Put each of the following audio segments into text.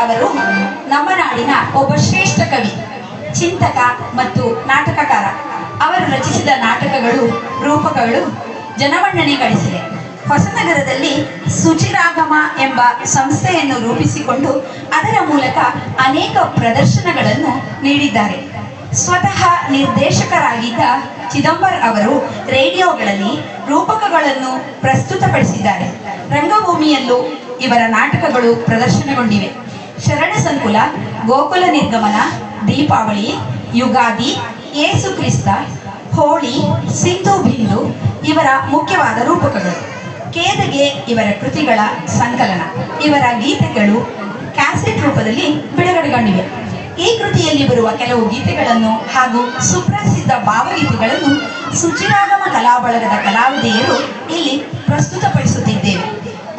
ಅವರು ನಮ್ಮ ನಾಡಿನ ಒಬ್ಬ ಶ್ರೇಷ್ಠ ಕವಿ, ಚಿಂತಕ ಮತ್ತು ನಾಟಕಕಾರ. ಅವರು ರಚಿಸಿದ ನಾಟಕಗಳು, ರೂಪಕಗಳು ಜನಮನ್ನಣೆ ಗಳಿಸಿವೆ. ಹೊಸನಗರದಲ್ಲಿ ಸುಚಿರಾಗಮ ಎಂಬ ಸಂಸ್ಥೆಯನ್ನು ರೂಪಿಸಿಕೊಂಡು ಅದರ ಮೂಲಕ ಅನೇಕ ಪ್ರದರ್ಶನಗಳನ್ನು ನೀಡಿದ್ದಾರೆ. ಸ್ವತಃ ನಿರ್ದೇಶಕರಾಗಿದ್ದ ಚಿದಂಬರ್ ಅವರು ರೇಡಿಯೋಗಳಲ್ಲಿ ರೂಪಕಗಳನ್ನು ಪ್ರಸ್ತುತಪಡಿಸಿದ್ದಾರೆ. ರಂಗಭೂಮಿಯಲ್ಲೂ ಇವರ ನಾಟಕಗಳು ಪ್ರದರ್ಶನಗೊಂಡಿವೆ. ಶರಣ ಸಂಕುಲ, ಗೋಕುಲ ನಿರ್ಗಮನ, ದೀಪಾವಳಿ, ಯುಗಾದಿ, ಯೇಸು ಕ್ರಿಸ್ತ, ಹೋಳಿ, ಸಿಂಧು ಬಿಂದು ಇವರ ಮುಖ್ಯವಾದ ರೂಪಕಗಳು. ಕೇದಗೆ ಇವರ ಕೃತಿಗಳ ಸಂಕಲನ. ಇವರ ಗೀತೆಗಳು ಕ್ಯಾಸೆಟ್ ರೂಪದಲ್ಲಿ ಬಿಡುಗಡೆಗೊಂಡಿವೆ. ಈ ಕೃತಿಯಲ್ಲಿ ಬರುವ ಕೆಲವು ಗೀತೆಗಳನ್ನು ಹಾಗೂ ಸುಪ್ರಸಿದ್ಧ ಭಾವಗೀತೆಗಳನ್ನು ಸುಚಿರಾಗಮ ಕಲಾಬಳಗದ ಕಲಾವಿದೆಯರು ಇಲ್ಲಿ ಪ್ರಸ್ತುತಪಡಿಸುತ್ತಿದ್ದೇವೆ.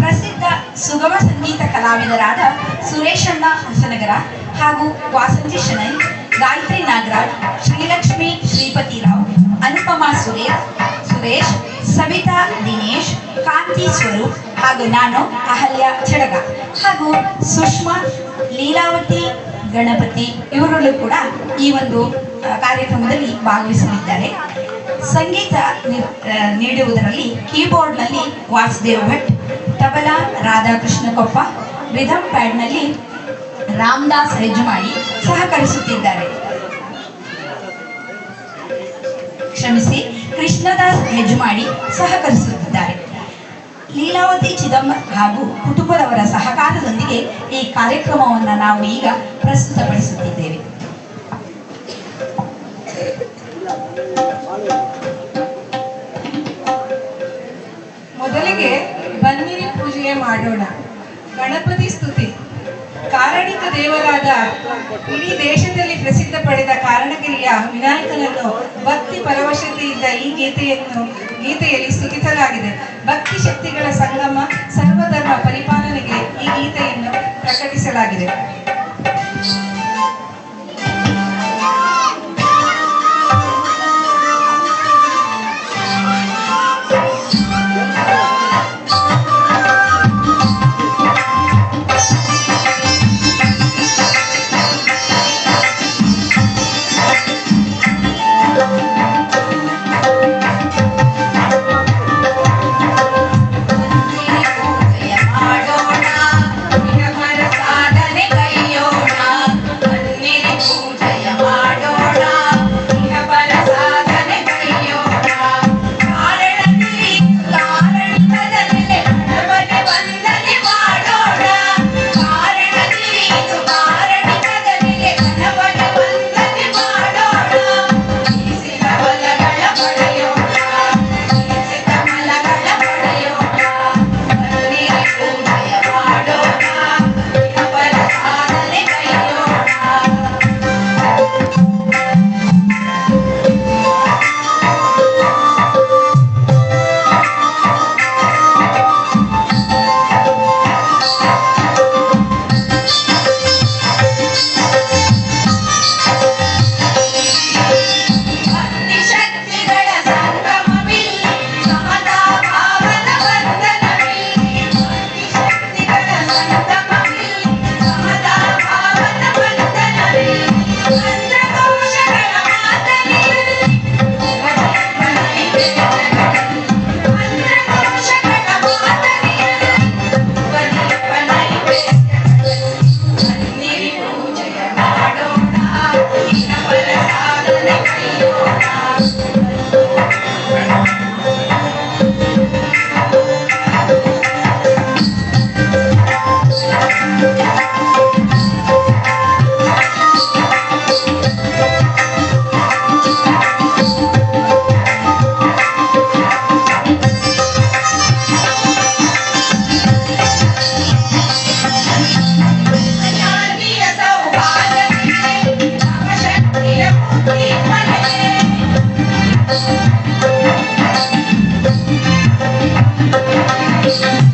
ಪ್ರಸಿದ್ಧ ಸುಗಮ ಸಂಗೀತ ಕಲಾವಿದರಾದ ಸುರೇಶಣ್ಣ ಹೊಸನಗರ ಹಾಗೂ ವಾಸಂತಿ ಶೆಣೈ, ಗಾಯತ್ರಿ ನಾಗರಾಜ್, ಶ್ರೀಲಕ್ಷ್ಮಿ ಶ್ರೀಪತಿರಾವ್, ಅನುಪಮಾ ಸುರೇಶ್, ಸವಿತಾ ದಿನೇಶ್, ಕಾಂತಿ ಸ್ವರೂಪ್ ಹಾಗೂ ನಾನು ಅಹಲ್ಯ ಚಡಗ ಹಾಗೂ ಸುಷ್ಮಾ, ಲೀಲಾವತಿ ಗಣಪತಿ ಇವರುಗಳು ಕೂಡ ಈ ಒಂದು ಕಾರ್ಯಕ್ರಮದಲ್ಲಿ ಭಾಗವಹಿಸಲಿದ್ದಾರೆ. ಸಂಗೀತ ನೀಡುವುದರಲ್ಲಿ ಕೀಬೋರ್ಡ್ನಲ್ಲಿ ವಾಸುದೇವ್ ಭಟ್, ತಬಲಾ ರಾಧಾಕೃಷ್ಣ ಕೊಪ್ಪ, ರಿಥಮ್ ಪ್ಯಾಡ್ನಲ್ಲಿ ರಾಮದಾಸ್ ಹೆಜ್ಮಾಡಿ ಸಹಕರಿಸುತ್ತಿದ್ದಾರೆ. ಕೃಷ್ಣದಾಸ್ ಹೆಜ್ಮಾಡಿ ಸಹಕರಿಸುತ್ತಿದ್ದಾರೆ. ಲೀಲಾವತಿ ಚಿದಂಬರ್ ಹಾಗೂ ಕುಟುಂಬದವರ ಸಹಕಾರದೊಂದಿಗೆ ಈ ಕಾರ್ಯಕ್ರಮವನ್ನು ನಾವು ಈಗ ಪ್ರಸ್ತುತಪಡಿಸುತ್ತಿದ್ದೇವೆ. ಮೊದಲಿಗೆ ಬನ್ನಿರಿ ಪೂಜೆ ಮಾಡೋಣ. ಗಣಪತಿ ಸ್ತುತಿ. ಕಾರಣಿಕ ದೇವರಾದ ಇಡೀ ದೇಶದಲ್ಲಿ ಪ್ರಸಿದ್ಧ ಪಡೆದ ಕಾರಣಗಿರಿಯ ವಿನಾಯಕನನ್ನು ಭಕ್ತಿ ಪರವಶತೆಯಿಂದ ಈ ಗೀತೆಯಲ್ಲಿ ಸ್ತುತಿಸಲಾಗಿದೆ. ಭಕ್ತಿ ಶಕ್ತಿಗಳ ಸಂಗಮ, ಸರ್ವಧರ್ಮ ಪರಿಪಾಲನೆಗೆ ಈ ಗೀತೆಯನ್ನು ಪ್ರಕಟಿಸಲಾಗಿದೆ. Thank you.